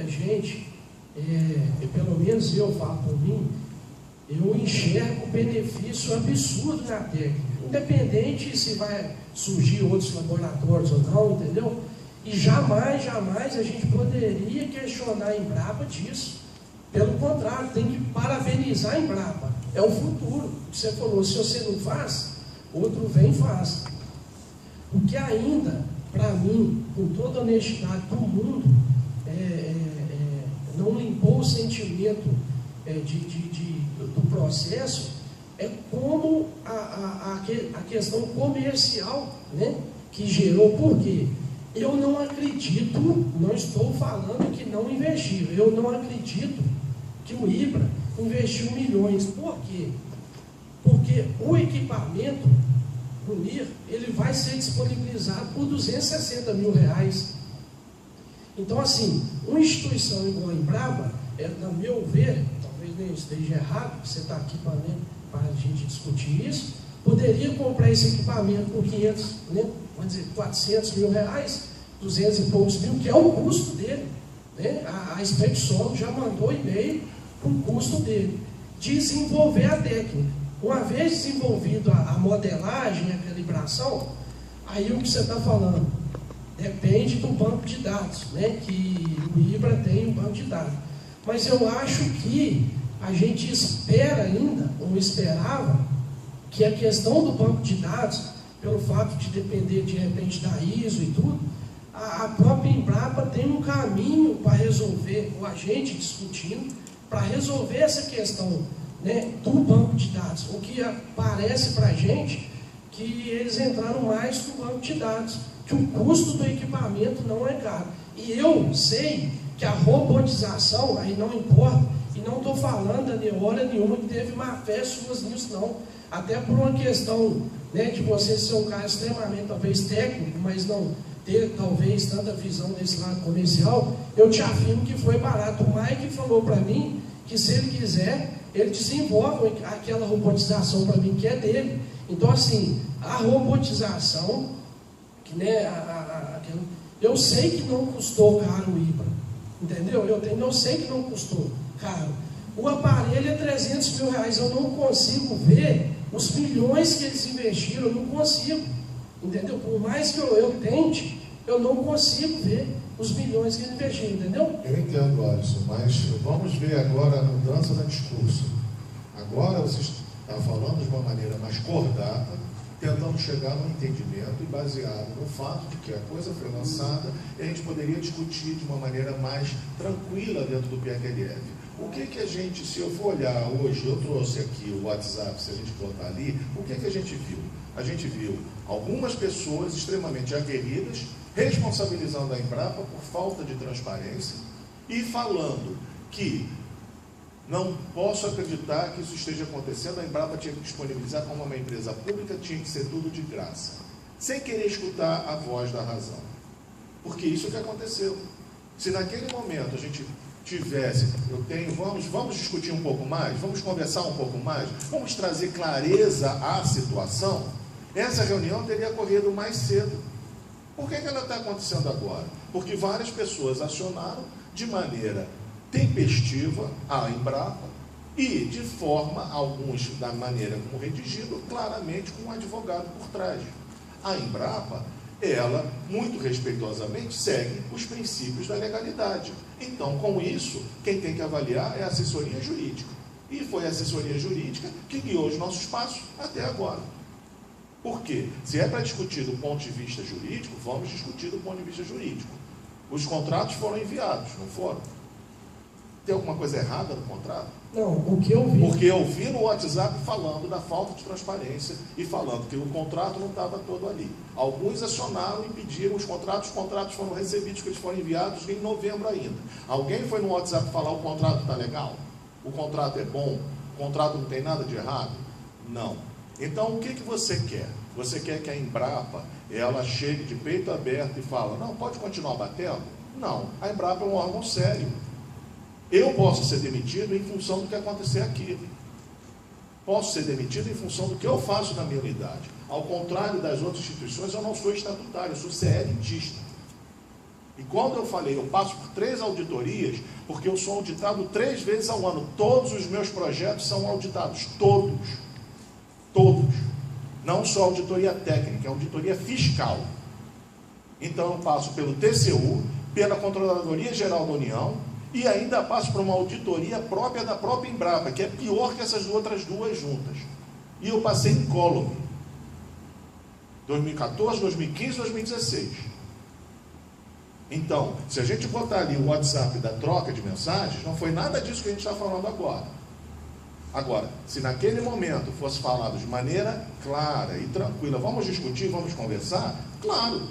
muita gente, pelo menos eu falo por mim, eu enxergo benefício absurdo na técnica, independente se vai surgir outros laboratórios ou não, entendeu? E jamais a gente poderia questionar a Embrapa disso. Pelo contrário, tem que parabenizar a Embrapa. É o futuro. Você falou, se você não faz, outro vem e faz. O que ainda, para mim, com toda a honestidade do mundo, não limpou o sentimento do processo, é como a questão comercial, né, que gerou. Por quê? Eu não acredito, não estou falando que não investiu, eu não acredito que o IBRA investiu milhões. Por quê? Porque o equipamento, o NIR, ele vai ser disponibilizado por R$260 mil. Então, assim, uma instituição igual a Embrapa, no meu ver, talvez nem esteja errado, você está aqui para a gente discutir isso, poderia comprar esse equipamento por 500, né, vamos dizer, R$400 mil, 200 e poucos mil, que é o custo dele. Né? A Spectsol já mandou e-mail com o custo dele. Desenvolver a técnica. Uma vez desenvolvido a modelagem, a calibração, aí o que você está falando? Depende do banco de dados, né? Que o IBRA tem um banco de dados. Mas eu acho que a gente espera ainda, ou esperava, que a questão do banco de dados, pelo fato de depender de repente da ISO e tudo, a própria Embrapa tem um caminho para resolver, com a gente discutindo, para resolver essa questão, né, do banco de dados. O que parece para a gente que eles entraram mais com o banco de dados, que o custo do equipamento não é caro. E eu sei que a robotização, aí não importa, e não estou falando, Daniel, hora nenhuma que teve má fé suas nisso, não. Até por uma questão, né, de você ser um cara extremamente, talvez, técnico, mas não ter, talvez, tanta visão desse lado comercial, eu te afirmo que foi barato. O Mike falou para mim que, se ele quiser, ele desenvolve aquela robotização para mim, que é dele. Então, assim, a robotização, que, né, eu sei que não custou caro o IBRA, entendeu? Eu sei que não custou caro. O aparelho é R$300 mil, eu não consigo ver os milhões que eles investiram, eu não consigo, entendeu? Por mais que eu tente, eu não consigo ver os milhões que eles investiram, entendeu? Eu entendo, Alisson, mas vamos ver agora a mudança no discurso. Agora você está falando de uma maneira mais cordata, tentando chegar num entendimento e baseado no fato de que a coisa foi lançada e a gente poderia discutir de uma maneira mais tranquila dentro do PRLF. O que a gente, se eu for olhar hoje, eu trouxe aqui o WhatsApp, se a gente botar ali, o que a gente viu? A gente viu algumas pessoas extremamente aguerridas responsabilizando a Embrapa por falta de transparência e falando que não posso acreditar que isso esteja acontecendo, a Embrapa tinha que disponibilizar como uma empresa pública, tinha que ser tudo de graça, sem querer escutar a voz da razão. Porque isso é o que aconteceu. Se naquele momento a gente tivesse, vamos discutir um pouco mais, vamos conversar um pouco mais, vamos trazer clareza à situação, essa reunião teria ocorrido mais cedo. Por que ela está acontecendo agora? Porque várias pessoas acionaram de maneira tempestiva a Embrapa e de forma, alguns da maneira como redigido, claramente com um advogado por trás. A Embrapa, ela, muito respeitosamente, segue os princípios da legalidade. Então, com isso, quem tem que avaliar é a assessoria jurídica. E foi a assessoria jurídica que guiou os nossos passos até agora. Por quê? Se é para discutir do ponto de vista jurídico, vamos discutir do ponto de vista jurídico. Os contratos foram enviados, não foram? Tem alguma coisa errada no contrato? Não, o que eu vi... Porque eu vi no WhatsApp falando da falta de transparência e falando que o contrato não estava todo ali. Alguns acionaram e pediram os contratos foram recebidos, que eles foram enviados em novembro ainda. Alguém foi no WhatsApp falar o contrato está legal? O contrato é bom? O contrato não tem nada de errado? Não. Então, o que você quer? Você quer que a Embrapa, ela chegue de peito aberto e fala, não, pode continuar batendo? Não, a Embrapa é um órgão sério. Eu posso ser demitido em função do que acontecer aqui. Posso ser demitido em função do que eu faço na minha unidade. Ao contrário das outras instituições, eu não sou estatutário, eu sou CLTista. E quando eu falei, eu passo por 3 auditorias, porque eu sou auditado 3 vezes ao ano. Todos os meus projetos são auditados, todos. Todos. Não só auditoria técnica, é auditoria fiscal. Então eu passo pelo TCU, pela Controladoria Geral da União, e ainda passo por uma auditoria própria da própria Embrapa, que é pior que essas outras 2 juntas. E eu passei incólume. 2014, 2015, 2016. Então, se a gente botar ali o WhatsApp da troca de mensagens, não foi nada disso que a gente está falando agora. Agora, se naquele momento fosse falado de maneira clara e tranquila, vamos discutir, vamos conversar, claro,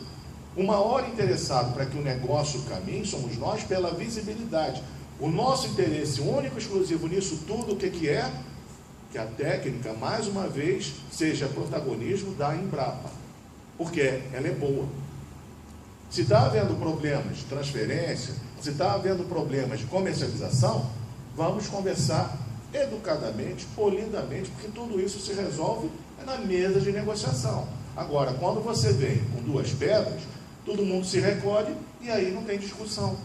o maior interessado para que o negócio caminhe somos nós pela visibilidade. O nosso interesse único e exclusivo nisso tudo, o que é? Que a técnica, mais uma vez, seja protagonismo da Embrapa, porque ela é boa. Se está havendo problemas de transferência, se está havendo problemas de comercialização, vamos conversar educadamente, polidamente, porque tudo isso se resolve na mesa de negociação. Agora, quando você vem com 2 pedras, todo mundo se recolhe e aí não tem discussão.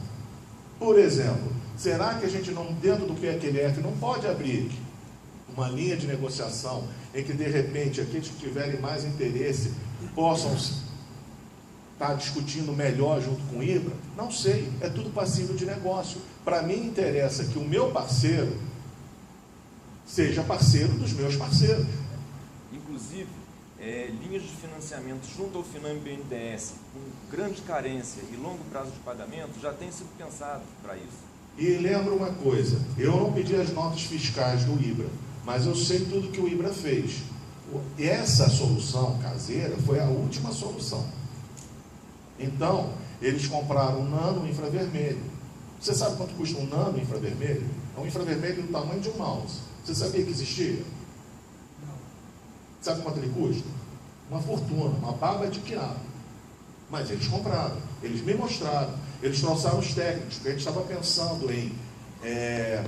Por exemplo, será que a gente não, dentro do PQLF, não pode abrir uma linha de negociação em que, de repente, aqueles que tiverem mais interesse possam estar discutindo melhor junto com o IBRA? Não sei, é tudo passível de negócio. Para mim interessa que o meu parceiro seja parceiro dos meus parceiros. Inclusive, linhas de financiamento junto ao Finam e BNDES, com grande carência e longo prazo de pagamento, já tem sido pensado para isso. E lembra uma coisa, eu não pedi as notas fiscais do IBRA, mas eu sei tudo que o IBRA fez. Essa solução caseira foi a última solução. Então, eles compraram um nano infravermelho. Você sabe quanto custa um nano infravermelho? É um infravermelho do tamanho de um mouse. Você sabia que existia? Não. Sabe quanto ele custa? Uma fortuna, uma baba de quiabo. Mas eles compraram, eles me mostraram, eles trouxeram os técnicos, porque a gente estava pensando em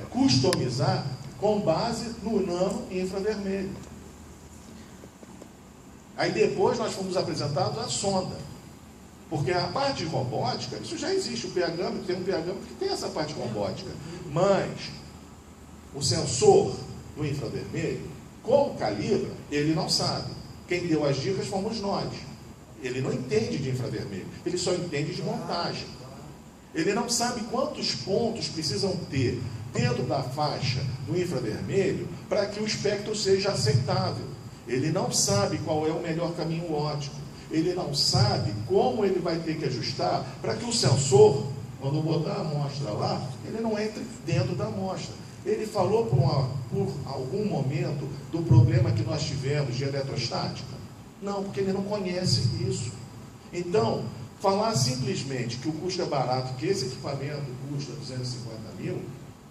customizar com base no nano infravermelho. Aí depois nós fomos apresentados a sonda. Porque a parte de robótica, isso já existe, o PHgâmetro, tem um PHgâmetro que tem essa parte robótica. Mas o sensor do infravermelho, como calibra, ele não sabe. Quem deu as dicas fomos nós. Ele não entende de infravermelho, ele só entende de montagem. Ele não sabe quantos pontos precisam ter dentro da faixa do infravermelho para que o espectro seja aceitável. Ele não sabe qual é o melhor caminho óptico. Ele não sabe como ele vai ter que ajustar para que o sensor, quando botar a amostra lá, ele não entre dentro da amostra. Ele falou por algum momento do problema que nós tivemos de eletrostática? Não, porque ele não conhece isso. Então, falar simplesmente que o custo é barato, que esse equipamento custa 250 mil,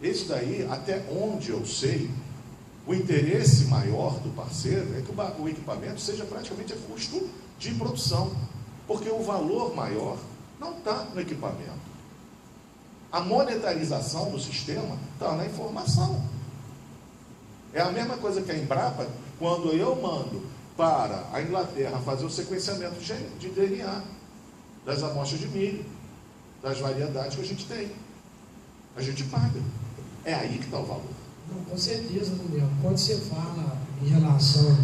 esse daí, até onde eu sei, o interesse maior do parceiro é que o equipamento seja praticamente a custo de produção, porque o valor maior não está no equipamento. A monetarização do sistema está na informação. É a mesma coisa que a Embrapa, quando eu mando para a Inglaterra fazer o sequenciamento de DNA das amostras de milho, das variedades que a gente tem. A gente paga. É aí que está o valor. Não, com certeza, Daniel. Quando você fala em relação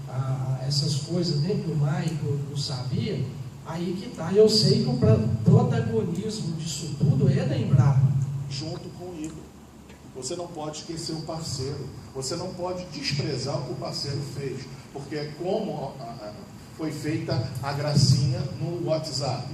a essas coisas dentro do MAI que eu não sabia, aí que está. Eu sei que o protagonismo disso tudo é da Embrapa. Junto com o IBRA. Você não pode esquecer o parceiro. Você não pode desprezar o que o parceiro fez. Porque é como foi feita a gracinha no WhatsApp.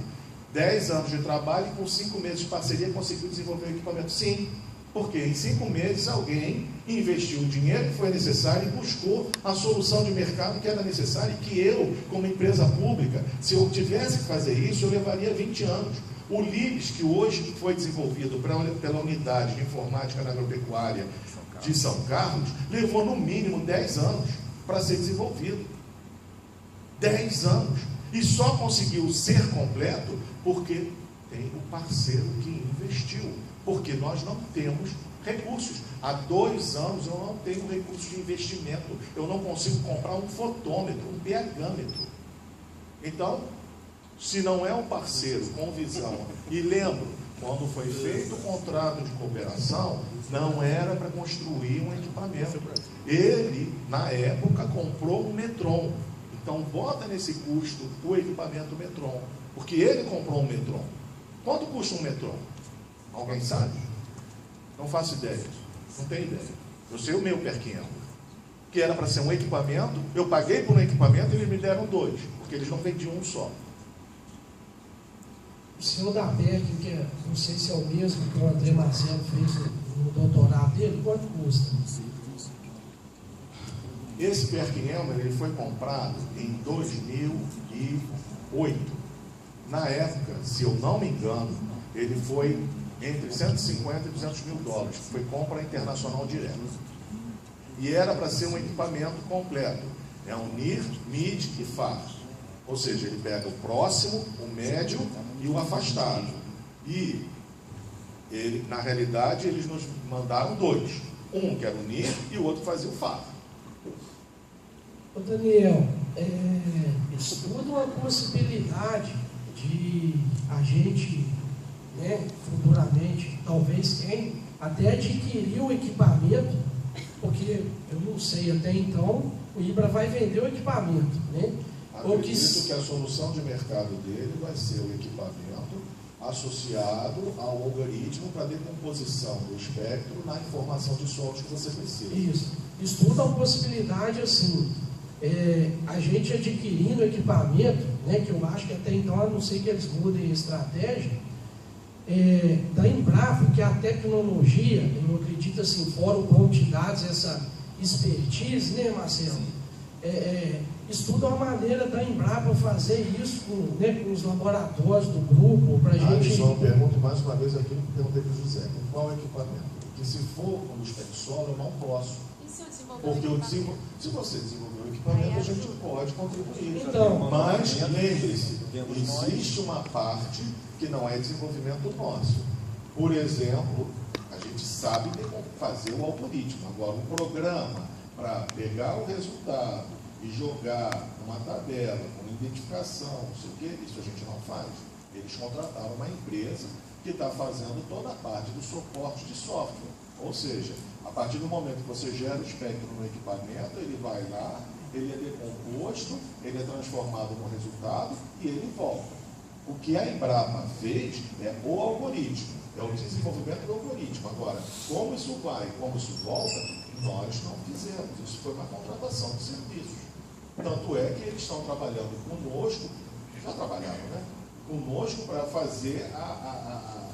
10 anos de trabalho e com 5 meses de parceria conseguiu desenvolver o equipamento. Sim, porque em 5 meses alguém investiu o dinheiro que foi necessário e buscou a solução de mercado que era necessária e que eu, como empresa pública, se eu tivesse que fazer isso, eu levaria 20 anos. O LIBS, que hoje foi desenvolvido pela Unidade de Informática na Agropecuária de São Carlos, levou no mínimo 10 anos para ser desenvolvido. 10 anos. E só conseguiu ser completo porque tem o parceiro que investiu. Porque nós não temos recursos. Há 2 anos eu não tenho recursos de investimento. Eu não consigo comprar um fotômetro, um pHgâmetro. Então, Se não é um parceiro com visão, e lembro, quando foi feito o contrato de cooperação, não era para construir um equipamento. Ele, na época, comprou um Metron. Então, bota nesse custo o equipamento Metron, porque ele comprou um Metron. Quanto custa um Metron? Alguém sabe? Não faço ideia. Não tenho ideia. Eu sei o meu Perquinhão, que era para ser um equipamento, eu paguei por um equipamento e eles me deram 2, porque eles não vendiam um só. O senhor da PEC, que não sei se é o mesmo que o André Marcelo fez no doutorado dele, quanto custa? Esse Perkin-Elmer, ele foi comprado em 2008. Na época, se eu não me engano, ele foi entre 150 e 200 mil dólares, que foi compra internacional direta. E era para ser um equipamento completo. É um NIR, MID e FAR. Ou seja, ele pega o próximo, o médio e o afastado. E, ele, na realidade, eles nos mandaram 2. Um que era o NIR e o outro fazia o FAR. Ô Daniel, estuda uma possibilidade de a gente, futuramente, talvez até adquirir o equipamento, porque eu não sei, até então o IBRA vai vender o equipamento, né? Acredito que a solução de mercado dele vai ser o equipamento associado ao algoritmo para decomposição do espectro na informação de sons que você precisa. Isso. Estuda uma possibilidade assim, a gente adquirindo equipamento, que eu acho que até então, a não ser que eles mudem a estratégia, da Embrapa, que a tecnologia, eu acredito assim, fora o banco de dados, essa expertise, né, Marcelo? Estuda uma maneira da Embrapa fazer isso com os laboratórios do grupo, para a gente... Só pergunto mais uma vez aquilo que perguntei para o José, qual equipamento? Porque se for com o espectro eu não posso. Porque se você desenvolver o equipamento, a gente pode contribuir. Então, mas lembre-se, existe uma parte que não é desenvolvimento nosso. Por exemplo, a gente sabe fazer o algoritmo. Agora, um programa para pegar o resultado e jogar uma tabela com identificação, não sei o quê, isso a gente não faz. Eles contrataram uma empresa que está fazendo toda a parte do suporte de software. Ou seja, a partir do momento que você gera o espectro no equipamento, ele vai lá, ele é decomposto, ele é transformado no resultado e ele volta. O que a Embrapa fez é o algoritmo, é o desenvolvimento do algoritmo. Agora, como isso vai, como isso volta, nós não fizemos. Isso foi uma contratação de serviços. Tanto é que eles estão trabalhando conosco, já trabalharam, né? Conosco para fazer a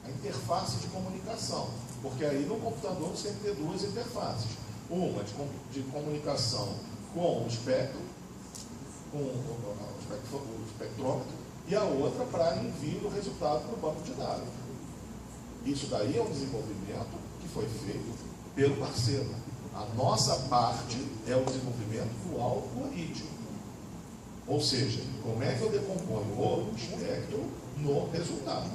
interface de comunicação. Porque aí no computador você tem que ter 2 interfaces. Uma de comunicação com o espectro, com o espectrômetro, e a outra para envio do resultado para o banco de dados. Isso daí é um desenvolvimento que foi feito pelo parceiro. A nossa parte é o desenvolvimento do algoritmo. Ou seja, como é que eu decomponho o espectro no resultado.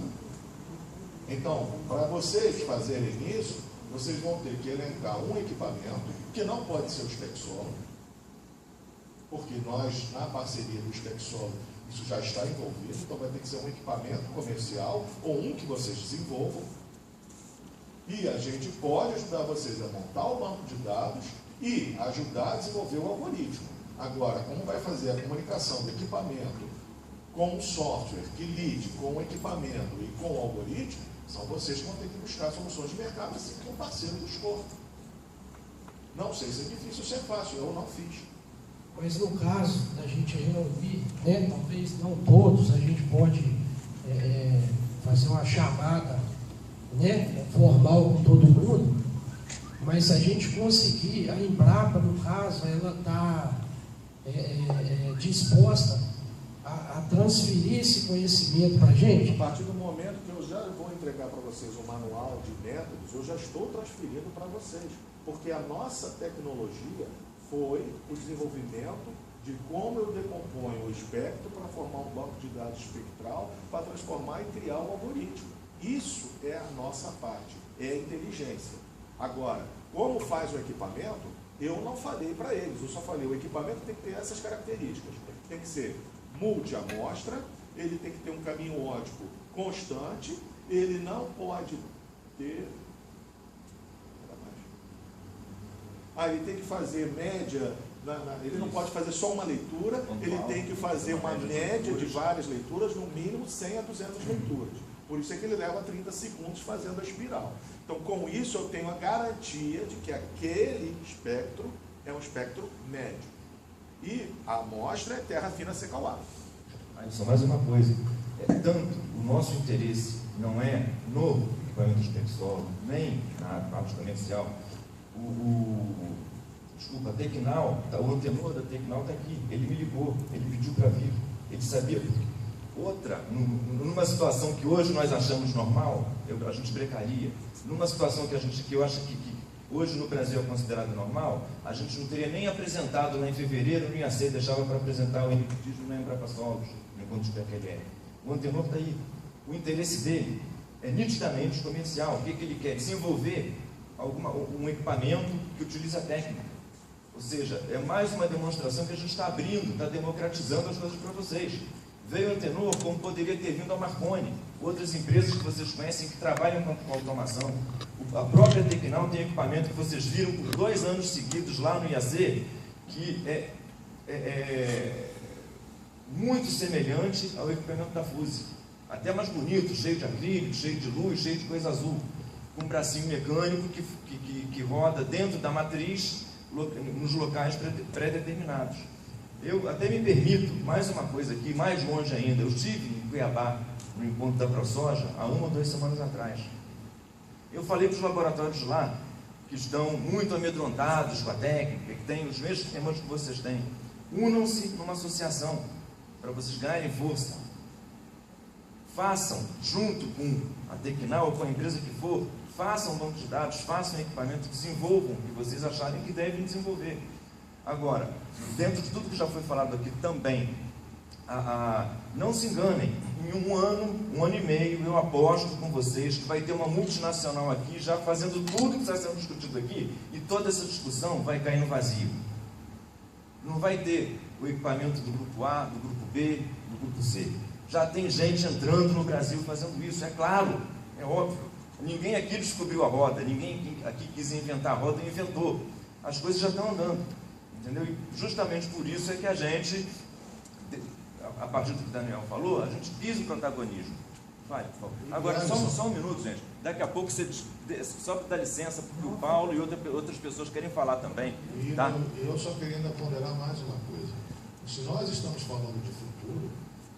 Então, para vocês fazerem isso, vocês vão ter que elencar um equipamento que não pode ser o Spexolo, porque nós, na parceria do Spexolo, isso já está envolvido, então vai ter que ser um equipamento comercial ou um que vocês desenvolvam. E a gente pode ajudar vocês a montar o banco de dados e ajudar a desenvolver o algoritmo. Agora, como vai fazer a comunicação do equipamento com o software que lide com o equipamento e com o algoritmo, são vocês que vão ter que buscar soluções de mercado, assim que um parceiro buscou. Não sei se é difícil ou se é fácil, eu não fiz. Mas no caso da gente reunir, talvez não todos, a gente pode fazer uma chamada formal com todo mundo, mas a gente conseguir, a Embrapa, no caso, ela está disposta a transferir esse conhecimento para a gente. A partir do momento que eu já vou entregar para vocês um manual de métodos, eu já estou transferindo para vocês, porque a nossa tecnologia foi o desenvolvimento de como eu decomponho o espectro para formar um banco de dados espectral, para transformar e criar um algoritmo. Isso é a nossa parte, é a inteligência. Agora, como faz o equipamento, eu não falei para eles, eu só falei, o equipamento tem que ter essas características, tem que ser multi-amostra, ele tem que ter um caminho ótico constante, ele não pode ter... ele tem que fazer média, ele não pode fazer só uma leitura, ele tem que fazer uma média de várias leituras, no mínimo 100 a 200 leituras. Por isso é que ele leva 30 segundos fazendo a espiral. Então, com isso, eu tenho a garantia de que aquele espectro é um espectro médio. E a amostra é terra fina seca ao ar. Só mais uma coisa. Tanto o nosso interesse não é no equipamento de espectrólogo, nem na parte comercial. Desculpa, a Tecnal, o antenor da Tecnal está aqui. Ele me ligou, ele pediu para vir. Ele sabia. Outra, numa situação que hoje nós achamos normal, a gente brecaria. Numa situação que eu acho que hoje no Brasil é considerado normal, a gente não teria nem apresentado lá em fevereiro, não ia ser, deixava para apresentar o inibitismo na Embrapa Solos, enquanto tiver PLR. O antenor está aí. O interesse dele é nitidamente comercial. O que ele quer? Desenvolver um equipamento que utiliza a técnica. Ou seja, é mais uma demonstração que a gente está abrindo, está democratizando as coisas para vocês. Veio o antenor como poderia ter vindo a Marconi, outras empresas que vocês conhecem que trabalham com automação. A própria Tecnal tem equipamento que vocês viram por 2 anos seguidos lá no IAC, que é muito semelhante ao equipamento da Fuse. Até mais bonito, cheio de acrílico, cheio de luz, cheio de coisa azul. Com um bracinho mecânico que roda dentro da matriz nos locais pré-determinados. Eu até me permito, mais uma coisa aqui, mais longe ainda, eu estive em Cuiabá, no encontro da ProSoja, há 1 ou 2 semanas atrás. Eu falei para os laboratórios lá, que estão muito amedrontados com a técnica, que têm os mesmos temas que vocês têm. Unam-se numa associação, para vocês ganharem força. Façam, junto com a Tecnal ou com a empresa que for, façam um banco de dados, façam um equipamento, desenvolvam o que vocês acharem que devem desenvolver. Agora, dentro de tudo que já foi falado aqui também, não se enganem, em 1 ano, 1 ano e meio, eu aposto com vocês que vai ter uma multinacional aqui, já fazendo tudo que está sendo discutido aqui, e toda essa discussão vai cair no vazio. Não vai ter o equipamento do grupo A, do grupo B, do grupo C. Já tem gente entrando no Brasil fazendo isso, é claro, é óbvio. Ninguém aqui descobriu a roda, ninguém aqui quis inventar a roda e inventou. As coisas já estão andando, entendeu? E justamente por isso é que a gente, a partir do que o Daniel falou, a gente quis o protagonismo. Vai, por favor. Agora, só um minuto, gente. Daqui a pouco você só para dar licença, porque o Paulo e outras pessoas querem falar também. Tá? Eu só queria ainda ponderar mais uma coisa. Se nós estamos falando de futuro,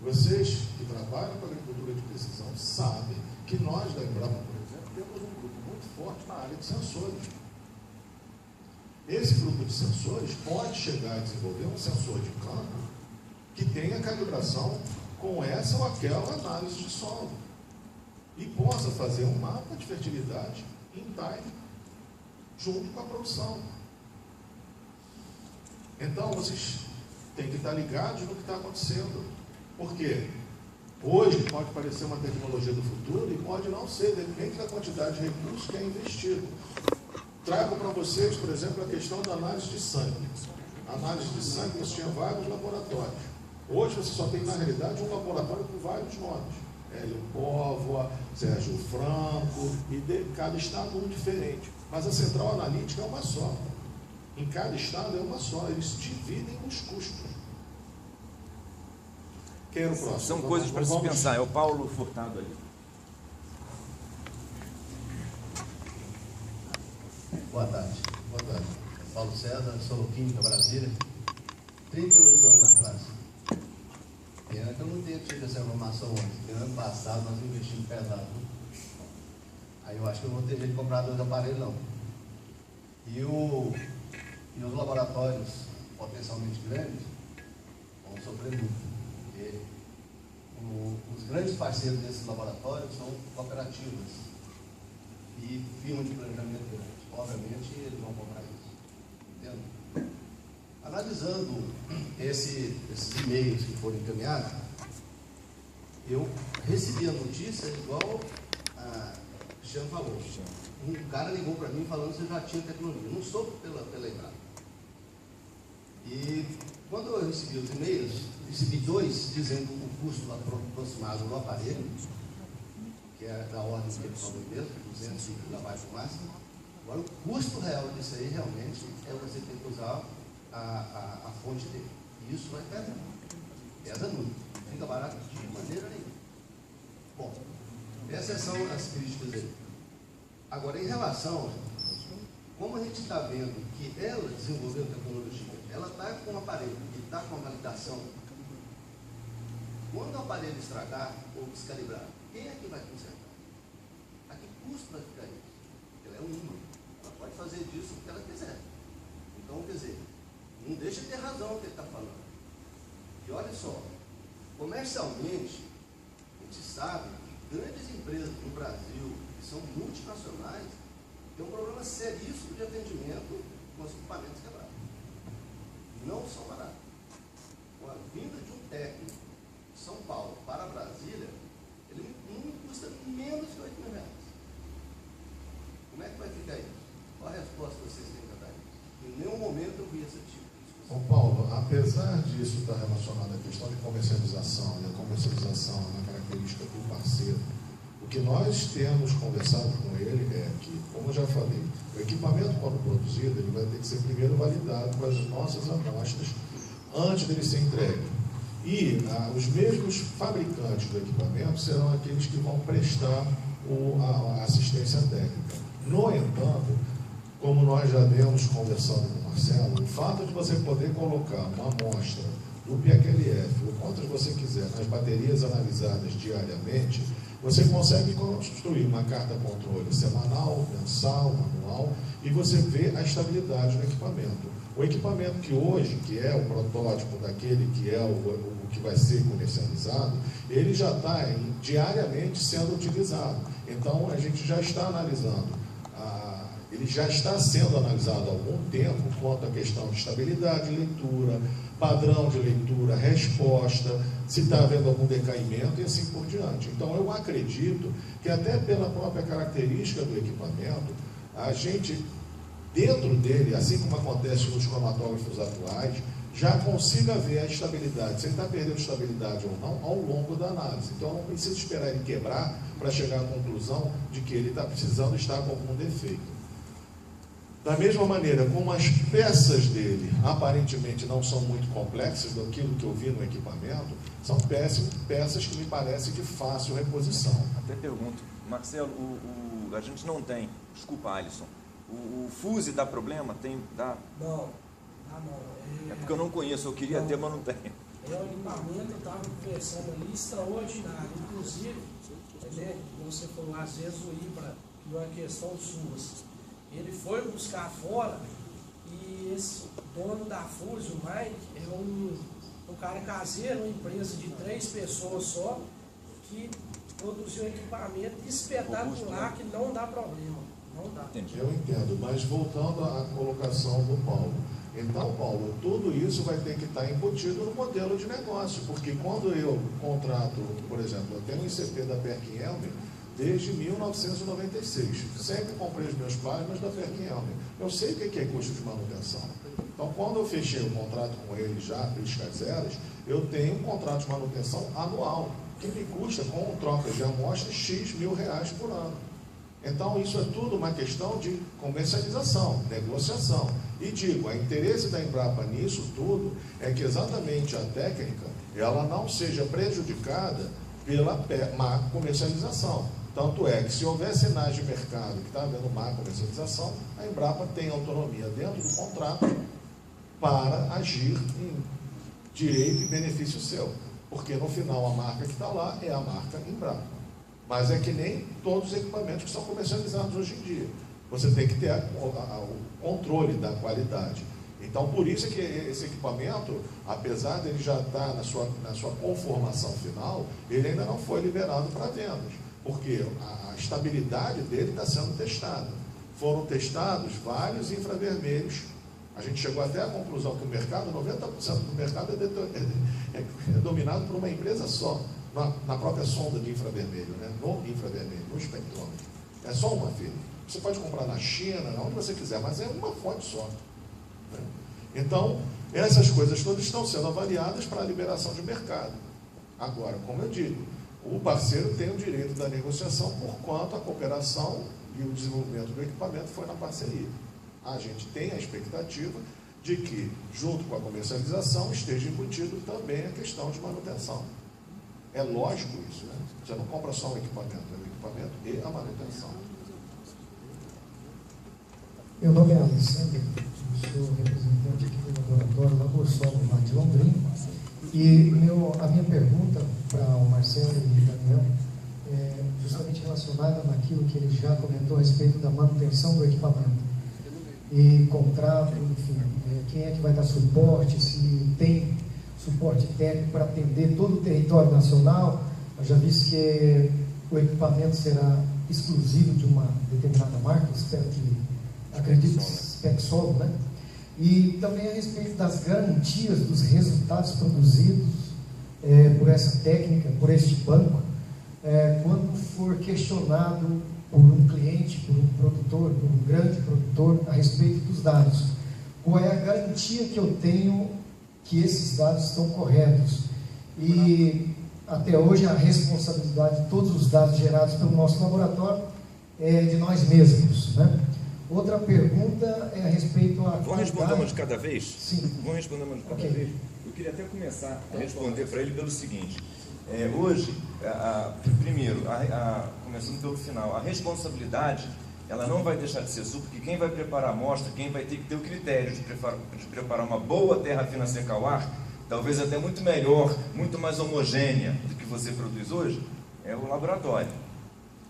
vocês que trabalham com a agricultura de precisão sabem que nós da Embrapa, por exemplo, temos um grupo muito forte na área de sensores. Esse grupo de sensores pode chegar a desenvolver um sensor de campo que tenha calibração com essa ou aquela análise de solo e possa fazer um mapa de fertilidade em time junto com a produção. Então, vocês têm que estar ligados no que está acontecendo. Por quê? Hoje pode parecer uma tecnologia do futuro e pode não ser, depende da quantidade de recursos que é investido. Trago para vocês, por exemplo, a questão da análise de sangue. A análise de sangue, você tinha vários laboratórios. Hoje você só tem, na realidade, um laboratório com vários nomes. Hélio Póvoa, Sérgio Franco, e de cada estado um diferente. Mas a central analítica é uma só. Em cada estado é uma só. Eles dividem os custos. Quem é o próximo? São coisas para se pensar. É o Paulo Furtado ali. Boa tarde. Boa tarde. Paulo César, sou Química Brasília. 38 anos na classe. Pena que eu não tenho tido essa informação antes. Porque ano passado nós investimos pesado. Aí eu acho que eu não vou ter jeito de comprar 2 aparelhos, não. E os laboratórios potencialmente grandes vão sofrer muito. Porque os grandes parceiros desses laboratórios são cooperativas e firmas de planejamento grande. Obviamente eles vão comprar isso. Entende? Analisando esses e-mails que foram encaminhados, eu recebi a notícia igual a Cristiano falou. Um cara ligou para mim falando que você já tinha tecnologia. Não sou pela Embrapa. E quando eu recebi os e-mails, recebi 2 dizendo o custo aproximado do aparelho, que é da ordem que ele falou mesmo, 200 e lá vai pro máximo. Agora, o custo real disso aí, realmente, é você ter que usar a fonte dele. E isso vai pesar. Pesa muito. Não fica barato de maneira nenhuma. Bom, essas são as críticas dele. Agora, em relação, como a gente está vendo que ela desenvolveu tecnologia, ela está com um aparelho que está com a validação. Quando o aparelho estragar ou descalibrar, quem é que vai consertar? A que custo vai ficar isso? Ela é uma. Ela pode fazer disso o que ela quiser. Então, quer dizer, não deixa de ter razão o que ele está falando. E olha só, comercialmente, a gente sabe que grandes empresas no Brasil, que são multinacionais, têm um problema seríssimo de atendimento com os equipamentos quebrados. Não são baratos. Com a vinda de um técnico de São Paulo para Brasília, ele não custa menos de R$8.000. Como é que vai ficar isso? Qual a resposta que vocês têm para dar isso? Em nenhum momento eu vi esse tipo de discussão. Ô Paulo, apesar disso estar relacionado à questão de comercialização, e a comercialização é uma característica do parceiro, o que nós temos conversado com ele é que, como eu já falei, o equipamento, quando produzido, ele vai ter que ser primeiro validado com as nossas amostras antes dele ser entregue. E os mesmos fabricantes do equipamento serão aqueles que vão prestar a assistência técnica. No entanto, como nós já vemos conversando com o Marcelo, o fato de você poder colocar uma amostra do PQLF, o quanto você quiser, nas baterias analisadas diariamente, você consegue construir uma carta controle semanal, mensal, anual, e você vê a estabilidade do equipamento. O equipamento que hoje, que é o protótipo daquele que é o que vai ser comercializado, ele já está diariamente sendo utilizado. Então, a gente já está analisando, ele já está sendo analisado há algum tempo quanto à questão de estabilidade de leitura, padrão de leitura, resposta, se está havendo algum decaimento e assim por diante. Então, eu acredito que até pela própria característica do equipamento, a gente, dentro dele, assim como acontece nos cromatógrafos atuais, já consiga ver a estabilidade, se ele está perdendo estabilidade ou não, ao longo da análise. Então, eu não preciso esperar ele quebrar para chegar à conclusão de que ele está precisando estar com algum defeito. Da mesma maneira, como as peças dele aparentemente não são muito complexas daquilo que eu vi no equipamento, são peças que me parecem de fácil reposição. Até pergunto, Marcelo, a gente não tem, desculpa, Alisson, o fuse dá problema? Dá? Não. É porque eu não conheço, eu queria ter, mas não tenho. O equipamento, eu estava conversando ali, extraordinário. Inclusive, como você falou, às vezes o IBRA, que é uma questão sua, ele foi buscar fora e esse dono da Fuse, o Mike, é um cara caseiro, uma empresa de 3 pessoas só, que produziu um equipamento espetacular que não dá problema. Não dá. Eu entendo, mas voltando à colocação do Paulo. Então, Paulo, tudo isso vai ter que estar embutido no modelo de negócio, porque quando eu contrato, por exemplo, eu tenho um ICP da Perkin-Elmer desde 1996. Sempre comprei os meus plasmas da Perkin-Elmer. Eu sei o que é custo de manutenção. Então, quando eu fechei o contrato com ele já, Priscas Zeras, eu tenho um contrato de manutenção anual, que me custa, com troca de amostras, X mil reais por ano. Então, isso é tudo uma questão de comercialização, negociação. E digo, o interesse da Embrapa nisso tudo é que exatamente a técnica, ela não seja prejudicada pela má comercialização. Tanto é que, se houver sinais de mercado que está havendo má comercialização, a Embrapa tem autonomia dentro do contrato para agir em direito e benefício seu. Porque, no final, a marca que está lá é a marca Embrapa. Mas é que nem todos os equipamentos que são comercializados hoje em dia. Você tem que ter o controle da qualidade. Então, por isso é que esse equipamento, apesar dele já estar na sua conformação final, ele ainda não foi liberado para vendas. Porque a estabilidade dele está sendo testada. Foram testados vários infravermelhos. A gente chegou até à conclusão que o mercado, 90% do mercado é dominado por uma empresa só. Na própria sonda de infravermelho, né? No infravermelho, no espectrômetro. É só uma firma. Você pode comprar na China, onde você quiser, mas é uma fonte só. Né? Então, Essas coisas todas estão sendo avaliadas para a liberação de mercado. Agora, como eu digo, o parceiro tem o direito da negociação por quanto a cooperação e o desenvolvimento do equipamento foi na parceria. A gente tem a expectativa de que, junto com a comercialização, esteja embutido também a questão de manutenção. É lógico isso, né? Você não compra só o equipamento, é o equipamento e a manutenção. Meu nome é Alessandro, sou representante aqui do laboratório Laborsol, lá de Londrina. E a minha pergunta para o Marcelo e o Daniel é justamente relacionada naquilo que ele já comentou a respeito da manutenção do equipamento. E contrato, enfim, quem é que vai dar suporte, se tem suporte técnico para atender todo o território nacional. Eu já disse que o equipamento será exclusivo de uma determinada marca, acredito que Spexol, né? E também a respeito das garantias dos resultados produzidos por essa técnica, por este banco, quando for questionado por um cliente, por um produtor, por um grande produtor, a respeito dos dados. Qual é a garantia que eu tenho que esses dados estão corretos? E até hoje a responsabilidade de todos os dados gerados pelo nosso laboratório é de nós mesmos, né? Outra pergunta é a respeito à... Vamos responder uma de cada vez? Sim. Vamos responder uma de cada vez? Eu queria até começar a responder para ele pelo seguinte. Hoje, primeiro, começando pelo final, a responsabilidade, ela não vai deixar de ser sua, porque quem vai preparar a amostra, quem vai ter que ter o critério de preparar uma boa terra fina seca ao ar, talvez até muito melhor, muito mais homogênea do que você produz hoje, é o laboratório.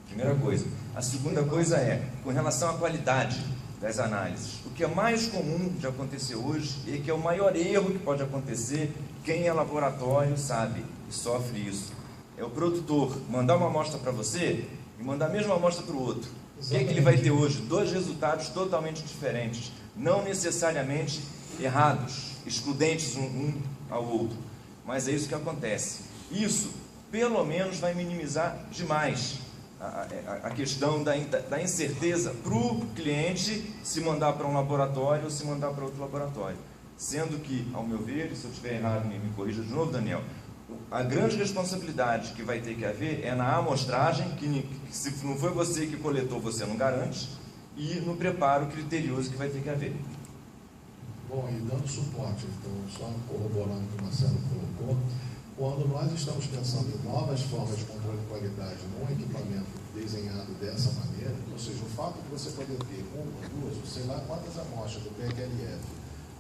Primeira coisa. A segunda coisa é, com relação à qualidade das análises. O que é mais comum de acontecer hoje, e que é o maior erro que pode acontecer, quem é laboratório sabe e sofre isso, é o produtor mandar uma amostra para você e mandar a mesma amostra para o outro. O que é que ele vai ter hoje? 2 resultados totalmente diferentes, não necessariamente errados, excludentes um ao outro, mas é isso que acontece. Isso, pelo menos, vai minimizar demais a questão da incerteza para o cliente se mandar para um laboratório ou se mandar para outro laboratório. Sendo que, ao meu ver, e se eu estiver errado, me corrija de novo, Daniel, a grande responsabilidade que vai ter que haver é na amostragem, que se não foi você que coletou, você não garante, e no preparo criterioso que vai ter que haver. Bom, e dando suporte, então, só corroborando o que o Marcelo colocou, quando nós estamos pensando em novas formas de controle de qualidade num equipamento desenhado dessa maneira, ou seja, o fato de você poder ter uma, 2, ou sei lá quantas amostras do PQLF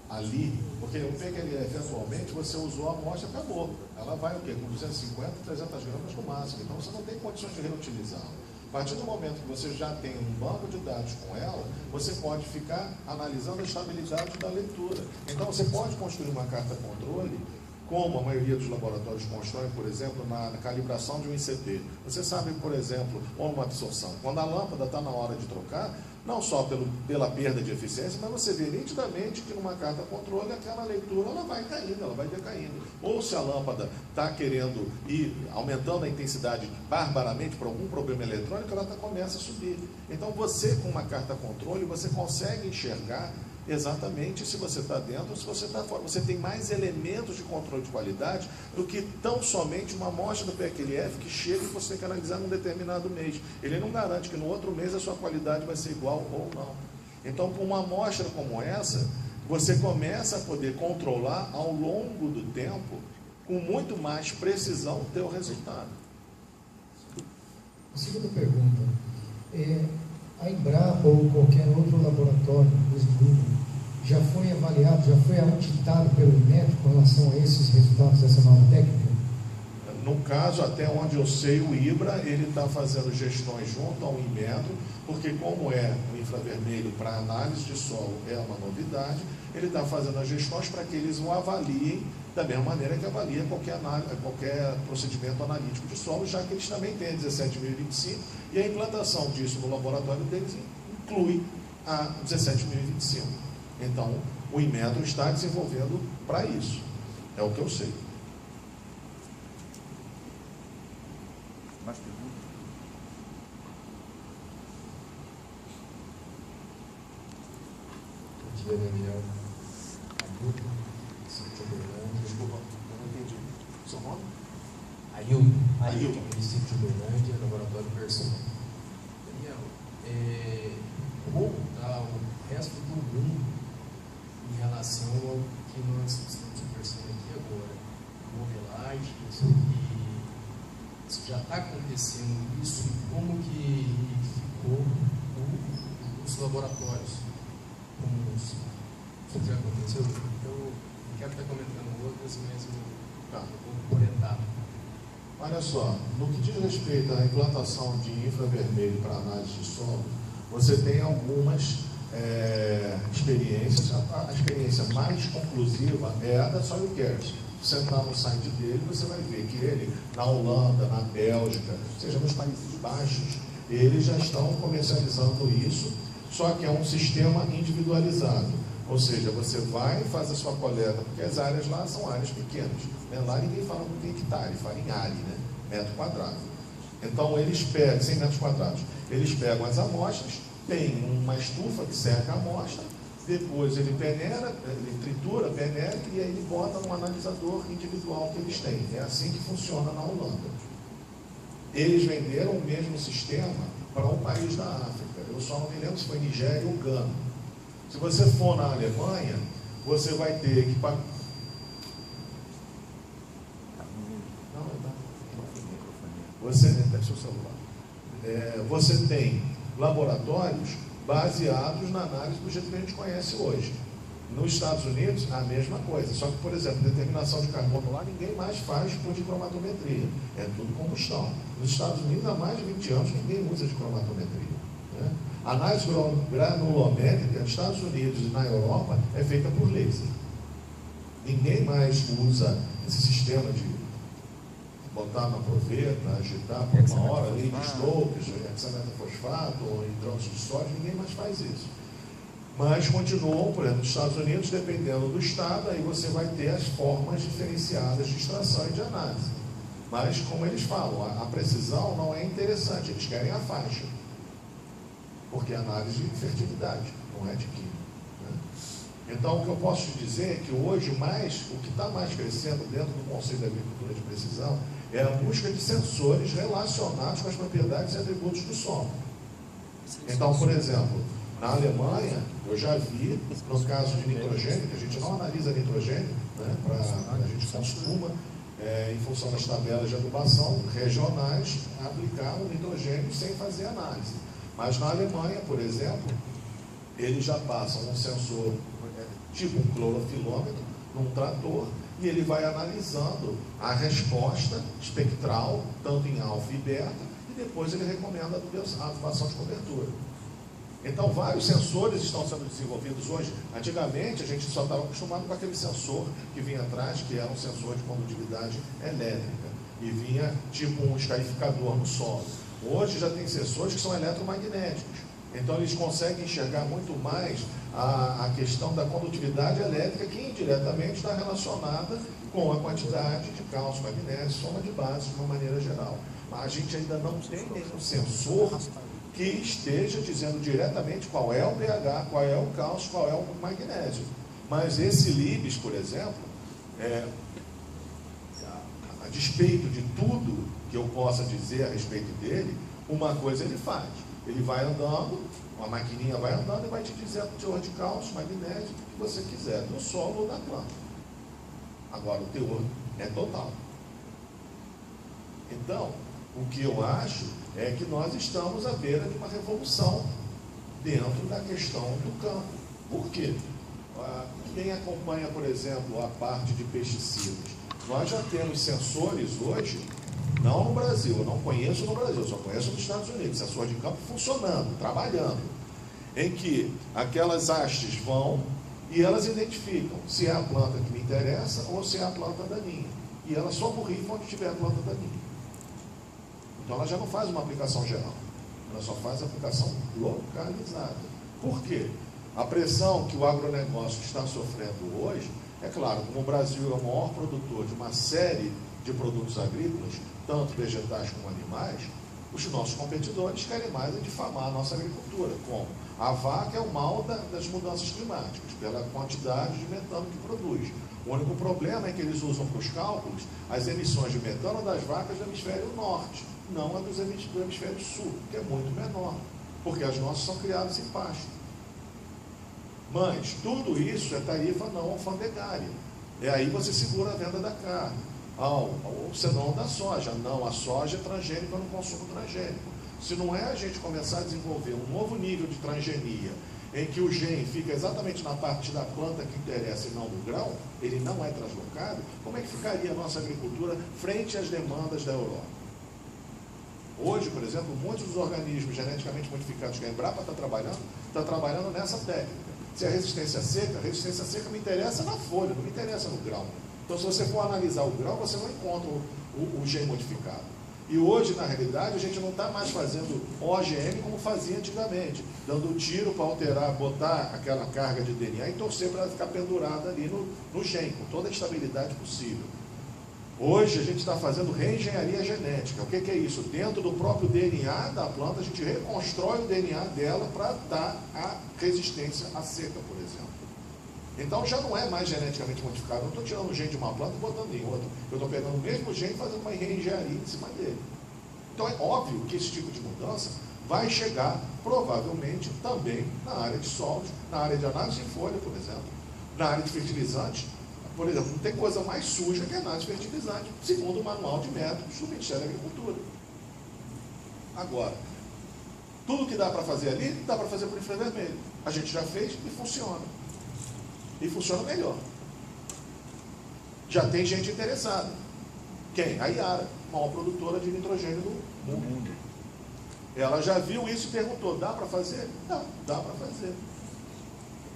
ali, porque o PQLF atualmente você usou a amostra, acabou. Ela vai o quê? Com 250, 300 gramas no máximo, então você não tem condições de reutilizá-la. A partir do momento que você já tem um banco de dados com ela, você pode ficar analisando a estabilidade da leitura. Então você pode construir uma carta controle, como a maioria dos laboratórios constroem, por exemplo, na calibração de um ICP. Você sabe, por exemplo, ou uma absorção, quando a lâmpada está na hora de trocar, não só pela perda de eficiência, mas você vê nitidamente que numa carta controle aquela leitura ela vai caindo, ela vai decaindo. Ou se a lâmpada está querendo ir aumentando a intensidade barbaramente por algum problema eletrônico, ela começa a subir. Então você, com uma carta controle, você consegue enxergar exatamente se você está dentro ou se você está fora. Você tem mais elementos de controle de qualidade do que tão somente uma amostra do PQLF que chega e você tem que analisar num determinado mês. Ele não garante que no outro mês a sua qualidade vai ser igual ou não. Então, com uma amostra como essa, você começa a poder controlar ao longo do tempo, com muito mais precisão, o teu resultado. A segunda pergunta, a Embrapa ou qualquer outro laboratório já foi avaliado, já foi auditado pelo Inmetro com relação a esses resultados dessa nova técnica? No caso, até onde eu sei, o IBRA, ele está fazendo gestões junto ao Inmetro, porque como é o infravermelho para análise de solo é uma novidade, ele está fazendo as gestões para que eles o avaliem da mesma maneira que avalia qualquer procedimento analítico de solo, já que eles também têm a 17.025 e a implantação disso no laboratório deles inclui a 17.025. Então, o Inmetro está desenvolvendo para isso. É o que eu sei. Mais perguntas? Bom dia, Daniel. Ailton, município de Uberlândia, Laboratório Versão. Daniel, como está o resto do mundo em relação ao que nós estamos conversando aqui agora? Modelagem, se já está acontecendo isso, e como que ficou os laboratórios? Como isso já aconteceu? Então, eu quero estar comentando outras, mas eu vou por etapa. Olha só, no que diz respeito à implantação de infravermelho para análise de solo, você tem algumas experiências. A experiência mais conclusiva é a da Soil Cares. Você entrar no site dele, você vai ver que ele, na Holanda, na Bélgica, ou seja, nos Países Baixos, eles já estão comercializando isso, só que é um sistema individualizado. Ou seja, você vai e faz a sua coleta, porque as áreas lá são áreas pequenas. Né? Lá ninguém fala muito em hectare, fala em área, né? Metro quadrado. Então eles pegam, 100 metros quadrados, eles pegam as amostras, tem uma estufa que seca a amostra, depois ele peneira, ele tritura, peneira, e aí ele bota num analisador individual que eles têm. É assim que funciona na Holanda. Eles venderam o mesmo sistema para um país da África. Eu só não me lembro se foi Nigéria ou Gana. Se você for na Alemanha, você vai ter equipamento. Você tem laboratórios baseados na análise do jeito que a gente conhece hoje. Nos Estados Unidos, a mesma coisa. Só que, por exemplo, determinação de carbono lá, ninguém mais faz por de cromatometria. É tudo combustão. Nos Estados Unidos, há mais de 20 anos, ninguém usa de cromatometria. Né? A análise granulométrica nos Estados Unidos e na Europa é feita por laser. Ninguém mais usa esse sistema de botar na proveta, agitar por uma hora, ali de Stokes, hexametafosfato ou hidróxido de sódio, ninguém mais faz isso. Mas continuam, por exemplo, nos Estados Unidos, dependendo do estado, aí você vai ter as formas diferenciadas de extração e de análise. Mas, como eles falam, a precisão não é interessante, eles querem a faixa. Porque é análise de fertilidade, não é de química. Né? Então, o que eu posso te dizer é que hoje, o que está mais crescendo dentro do Conselho da Agricultura de Precisão é a busca de sensores relacionados com as propriedades e atributos do solo. Então, por exemplo, na Alemanha, eu já vi, no caso de nitrogênio, que a gente não analisa nitrogênio, né, a gente costuma, em função das tabelas de adubação regionais, aplicar o nitrogênio sem fazer análise. Mas na Alemanha, por exemplo, eles já passam um sensor, tipo um clorofilômetro, num trator, e ele vai analisando a resposta espectral, tanto em alfa e beta, e depois ele recomenda a adubação de cobertura. Então, vários sensores estão sendo desenvolvidos hoje. Antigamente, a gente só estava acostumado com aquele sensor que vinha atrás, que era um sensor de condutividade elétrica, e vinha tipo um escarificador no solo. Hoje já tem sensores que são eletromagnéticos. Então, eles conseguem enxergar muito mais a questão da condutividade elétrica, que indiretamente está relacionada com a quantidade de cálcio, magnésio, soma de bases de uma maneira geral. Mas a gente ainda não tem nenhum sensor que esteja dizendo diretamente qual é o pH, qual é o cálcio, qual é o magnésio. Mas esse Libes, por exemplo, a despeito de tudo que eu possa dizer a respeito dele, uma coisa ele faz. Ele vai andando, uma maquininha vai andando e vai te dizer o teor de cálcio, magnésio, o que você quiser, do solo ou da planta. Agora, o teor é total. Então, o que eu acho é que nós estamos à beira de uma revolução dentro da questão do campo. Por quê? Quem acompanha, por exemplo, a parte de pesticidas, nós já temos sensores hoje, não no Brasil, eu não conheço no Brasil, eu só conheço nos Estados Unidos, sensor de campo funcionando, trabalhando, em que aquelas hastes vão e elas identificam se é a planta que me interessa ou se é a planta daninha. E elas só borrifam onde tiver a planta daninha. Então ela já não faz uma aplicação geral, ela só faz a aplicação localizada. Por quê? A pressão que o agronegócio está sofrendo hoje, é claro, como o Brasil é o maior produtor de uma série de produtos agrícolas, tanto vegetais como animais, Os nossos competidores querem mais é difamar a nossa agricultura. Como? A vaca é o mal das mudanças climáticas, pela quantidade de metano que produz. O único problema é que eles usam para os cálculos as emissões de metano das vacas do hemisfério norte, não a do hemisfério sul, que é muito menor, porque as nossas são criadas em pasto. Mas tudo isso é tarifa não alfandegária. E aí você segura a venda da carne. Ou senão da soja. Não, a soja é transgênica, eu não consumo transgênico. Se não é a gente começar a desenvolver um novo nível de transgenia, em que o gene fica exatamente na parte da planta que interessa e não do grão, ele não é translocado, como é que ficaria a nossa agricultura frente às demandas da Europa? Hoje, por exemplo, muitos dos organismos geneticamente modificados que a Embrapa está trabalhando nessa técnica. Se a resistência seca me interessa na folha, não me interessa no grão. Então, se você for analisar o grão, você não encontra o gene modificado. E hoje, na realidade, a gente não está mais fazendo OGM como fazia antigamente, dando tiro para alterar, botar aquela carga de DNA e torcer para ela ficar pendurada ali no gene, com toda a estabilidade possível. Hoje, a gente está fazendo reengenharia genética. O que é isso? Dentro do próprio DNA da planta, a gente reconstrói o DNA dela para dar a resistência à seca, por exemplo. Então, já não é mais geneticamente modificado. Eu não estou tirando o gene de uma planta e botando em outra. Eu estou pegando o mesmo gene e fazendo uma reengenharia em cima dele. Então, é óbvio que esse tipo de mudança vai chegar, provavelmente, também na área de solos, na área de análise de folha, por exemplo, na área de fertilizantes. Por exemplo, não tem coisa mais suja que análise de fertilizante, segundo o manual de métodos do Ministério da Agricultura. Agora, tudo que dá para fazer ali, dá para fazer por infravermelho. A gente já fez e funciona. E funciona melhor. Já tem gente interessada. Quem? A Iara, maior produtora de nitrogênio do mundo. Ela já viu isso e perguntou, dá para fazer? Não, dá para fazer.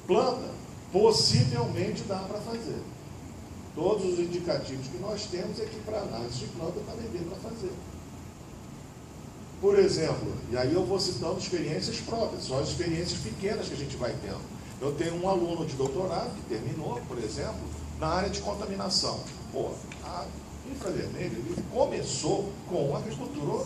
Planta, possivelmente dá para fazer. Todos os indicativos que nós temos é que para análise de planta também dê para fazer. Por exemplo, e aí eu vou citando experiências próprias, só as experiências pequenas que a gente vai tendo. Eu tenho um aluno de doutorado que terminou, por exemplo, na área de contaminação. Pô, a infravermelho ele começou com agricultura,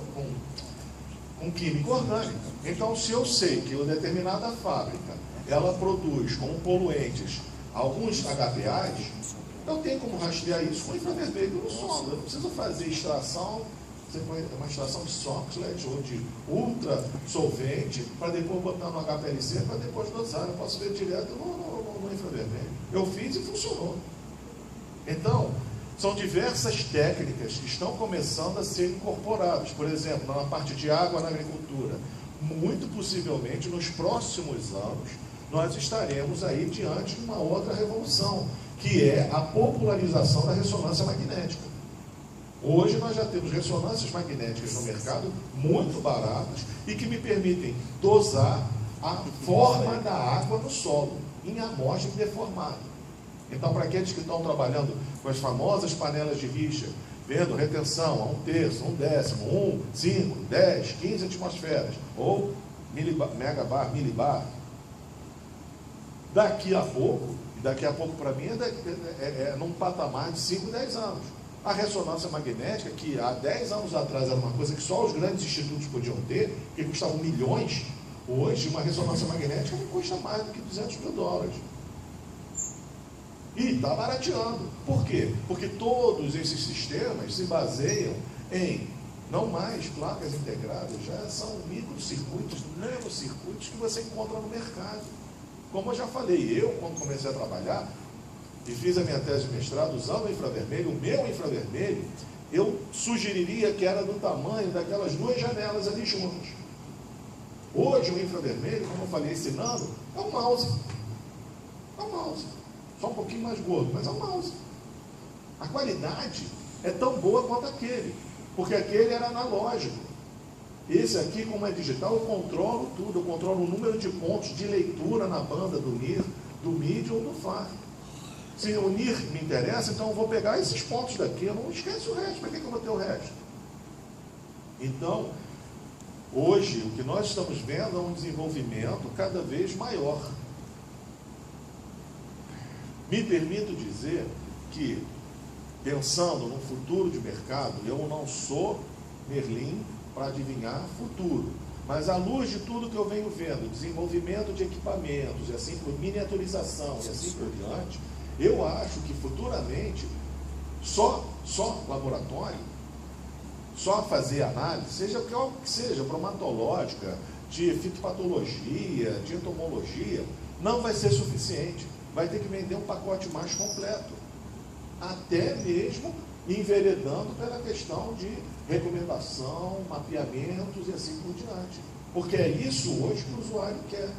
com química orgânica. Então, se eu sei que uma determinada fábrica, ela produz como poluentes alguns HPAs, eu tenho como rastrear isso com infravermelho no solo. Eu não preciso fazer extração, uma extração de SOxLET ou de ultra solvente para depois botar no HPLC para depois dosar. Eu posso ver direto no infravermelho. Eu fiz e funcionou. Então, são diversas técnicas que estão começando a ser incorporadas. Por exemplo, na parte de água na agricultura. Muito possivelmente, nos próximos anos, nós estaremos aí diante de uma outra revolução, que é a popularização da ressonância magnética. Hoje nós já temos ressonâncias magnéticas no mercado muito baratas e que me permitem dosar a forma da água no solo, em amostra deformada. Então, para aqueles que estão trabalhando com as famosas panelas de Richter, vendo retenção a 1/3, 1/10, 1, 5, 10, 15 atmosferas, ou megabar, milibar, daqui a pouco para mim é num patamar de 5, 10 anos. A ressonância magnética, que há 10 anos atrás era uma coisa que só os grandes institutos podiam ter, que custavam milhões, hoje uma ressonância magnética não custa mais do que $200 mil. E está barateando. Por quê? Porque todos esses sistemas se baseiam em não mais placas integradas, já são microcircuitos, nanocircuitos que você encontra no mercado. Como eu já falei, quando comecei a trabalhar e fiz a minha tese de mestrado usando o infravermelho, o meu infravermelho, eu sugeriria que era do tamanho daquelas 2 janelas ali juntas. Hoje o infravermelho, como eu falei, ensinando, é um mouse. É um mouse. Só um pouquinho mais gordo, mas é um mouse. A qualidade é tão boa quanto aquele, porque aquele era analógico. Esse aqui, como é digital, eu controlo tudo, eu controlo o número de pontos de leitura na banda do NIR, do MIDI ou do FAR. Se o NIR me interessa, então eu vou pegar esses pontos daqui, eu não esqueço o resto, para que eu vou ter o resto? Então, hoje, o que nós estamos vendo é um desenvolvimento cada vez maior. Me permito dizer que, pensando no futuro de mercado, eu não sou Merlin, para adivinhar futuro. Mas à luz de tudo que eu venho vendo, desenvolvimento de equipamentos, e assim por miniaturização, e assim por diante, eu acho que futuramente só laboratório, só fazer análise, seja o que seja, bromatológica, de fitopatologia, de entomologia, não vai ser suficiente. Vai ter que vender um pacote mais completo. Até mesmo enveredando pela questão de recomendação, mapeamentos e assim por diante. Porque é isso hoje que o usuário quer.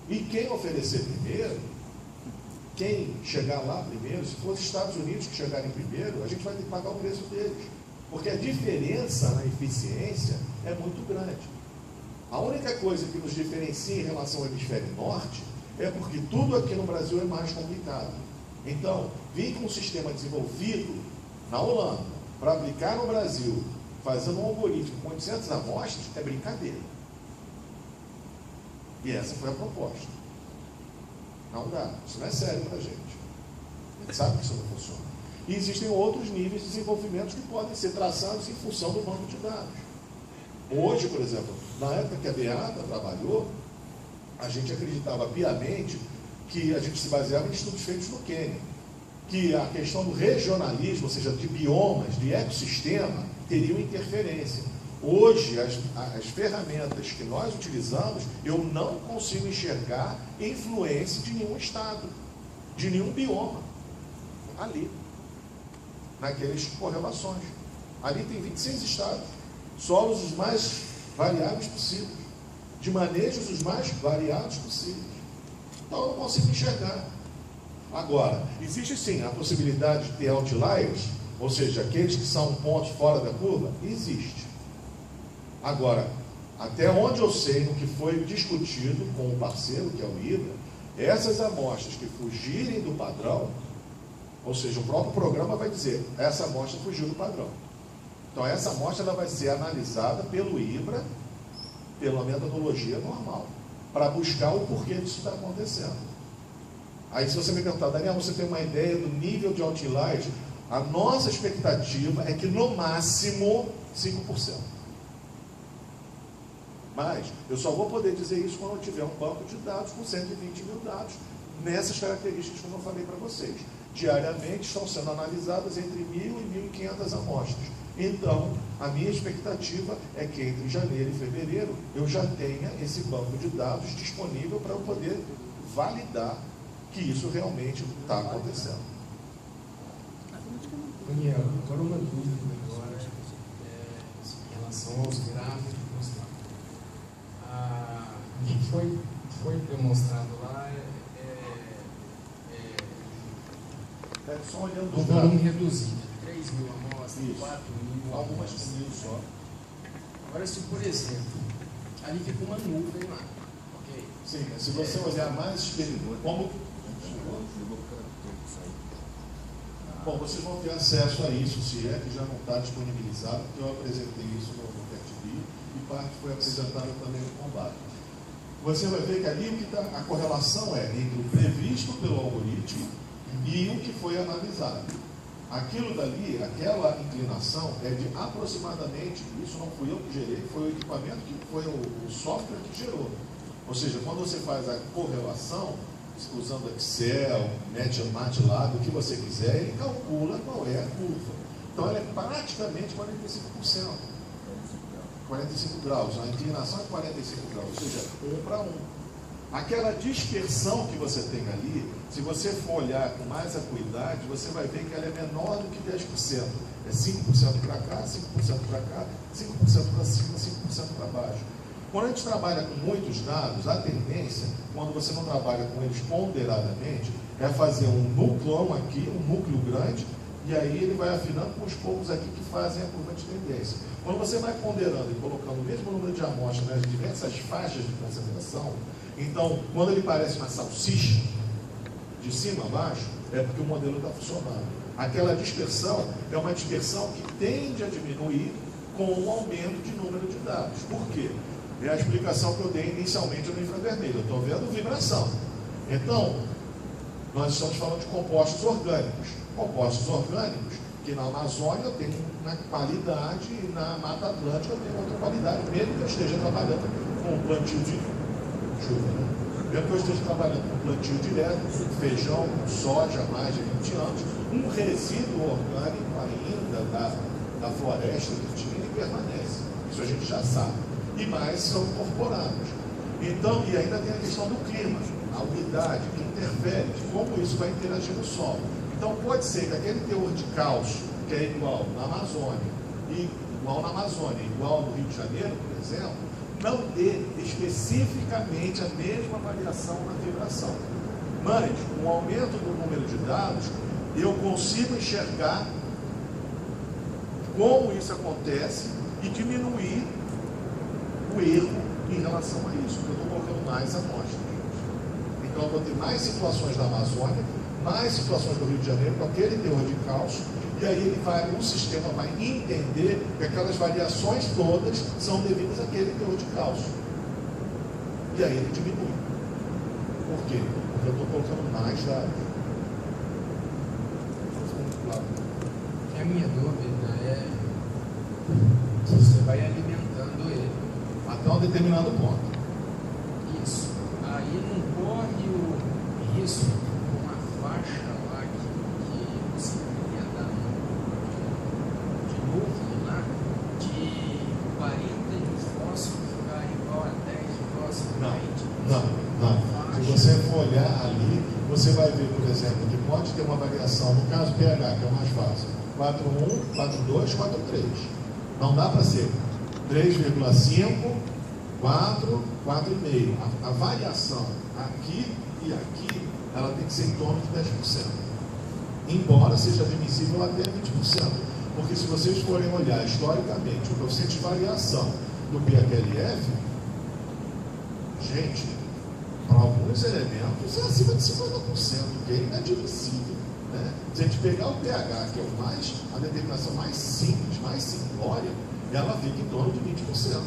E quem oferecer primeiro, quem chegar lá primeiro, se for os Estados Unidos que chegarem primeiro, a gente vai ter que pagar o preço deles. Porque a diferença na eficiência é muito grande. A única coisa que nos diferencia em relação ao hemisfério norte é porque tudo aqui no Brasil é mais complicado. Então, vir com um sistema desenvolvido na Holanda para aplicar no Brasil, fazendo um algoritmo com 800 amostras, é brincadeira. E essa foi a proposta. Não dá. Isso não é sério para a gente. A gente sabe que isso não funciona. E existem outros níveis de desenvolvimento que podem ser traçados em função do banco de dados. Hoje, por exemplo, na época que a Beata trabalhou, a gente acreditava piamente que a gente se baseava em estudos feitos no Quênia, que a questão do regionalismo, ou seja, de biomas, de ecossistema, teriam interferência. Hoje, as ferramentas que nós utilizamos, eu não consigo enxergar influência de nenhum estado, de nenhum bioma, ali, naquelas correlações. Ali tem 26 estados, solos os mais variáveis possíveis, de manejos os mais variados possíveis. Então eu não consigo enxergar. Agora, existe sim a possibilidade de ter outliers, ou seja, aqueles que são pontos fora da curva? Existe. Agora, até onde eu sei, no que foi discutido com o parceiro, que é o IBRA, essas amostras que fugirem do padrão, ou seja, o próprio programa vai dizer, essa amostra fugiu do padrão. Então essa amostra ela vai ser analisada pelo IBRA, pela metodologia normal, para buscar o porquê disso está acontecendo. Aí se você me perguntar, Daniel, você tem uma ideia do nível de outliers? A nossa expectativa é que no máximo 5%. Mas eu só vou poder dizer isso quando eu tiver um banco de dados com 120 mil dados, nessas características como eu falei para vocês. Diariamente estão sendo analisadas entre 1.000 e 1.500 amostras. Então, a minha expectativa é que entre janeiro e fevereiro eu já tenha esse banco de dados disponível para eu poder validar que isso realmente está acontecendo. Daniel, agora uma dúvida agora, em relação aos gráficos. O que foi demonstrado lá Só olhando um volume reduzido, 3 mil amostras, Isso. 4 mil, algumas com 1.000 só. Agora, se por exemplo, ali fica uma nuvem lá, ok? Sim, mas se você olhar mais experimentado, como... Bom, vocês vão ter acesso a isso, se é que já não está disponibilizado, porque eu apresentei isso no PETB e parte foi apresentada também no combate. Você vai ver que ali o que tá, a correlação é entre o previsto pelo algoritmo e o que foi analisado. Aquilo dali, aquela inclinação é de aproximadamente, isso não fui eu que gerei, foi o equipamento, que foi o software que gerou. Ou seja, quando você faz a correlação, usando Excel, MATLAB, o que você quiser, ele calcula qual é a curva. Então ela é praticamente 45%. 45 graus, a inclinação é 45 graus, ou seja, 1 para 1. Aquela dispersão que você tem ali, se você for olhar com mais acuidade, você vai ver que ela é menor do que 10%. É 5% para cá, 5% para cá, 5% para cima, 5% para baixo. Quando a gente trabalha com muitos dados, a tendência, quando você não trabalha com eles ponderadamente, é fazer um núcleo aqui, um núcleo grande, e aí ele vai afinando com os poucos aqui que fazem a curva de tendência. Quando você vai ponderando e colocando o mesmo número de amostras nas diversas faixas de concentração, então, quando ele parece uma salsicha, de cima a baixo, é porque o modelo está funcionando. Aquela dispersão é uma dispersão que tende a diminuir com o aumento de número de dados. Por quê? É a explicação que eu dei inicialmente no infravermelho. Eu estou vendo vibração. Então, nós estamos falando de compostos orgânicos. Compostos orgânicos, Porque na Amazônia eu tenho uma qualidade e na Mata Atlântica eu tenho outra qualidade, mesmo que eu esteja trabalhando com plantio de chuva, né? Mesmo que eu esteja trabalhando com plantio direto, feijão, soja há mais de 20 anos, um resíduo orgânico ainda da floresta que tinha, ele permanece. Isso a gente já sabe. E mais são incorporados. Então, e ainda tem a questão do clima, a umidade, que interfere, de como isso vai interagir no solo. Então, pode ser que aquele teor de cálcio, que é igual na Amazônia, igual no Rio de Janeiro, por exemplo, não dê especificamente a mesma variação na vibração. Mas, com o aumento do número de dados, eu consigo enxergar como isso acontece e diminuir o erro em relação a isso, porque eu estou colocando mais amostras. Então, eu vou ter mais situações da Amazônia, mais situações do Rio de Janeiro, com aquele teor de cálcio, e aí o sistema vai entender que aquelas variações todas são devidas àquele teor de cálcio. E aí ele diminui. Por quê? Porque eu estou colocando mais dados. A minha dúvida é se você vai alimentando ele. Até um determinado ponto. Isso. Aí não corre o risco com a faixa lá que você queria dar de novo lá, de 40 de fósforo ficar igual a 10 de fósforo. Não. Se você for olhar ali, você vai ver, por exemplo, que pode ter uma variação, no caso pH, que é o mais fácil, 4,1, 4,2, 4,3. Não dá para ser 3,5, 4, 4,5. A variação aqui e aqui, ela tem que ser em torno de 10%. Embora seja admissível até 20%. Porque se vocês forem olhar historicamente o coeficiente de variação do PHLF, gente, para alguns elementos é acima de 50%, que é inadmissível. Né? Se a gente pegar o pH, que é a determinação mais simples, mais simplória, ela fica em torno de 20%.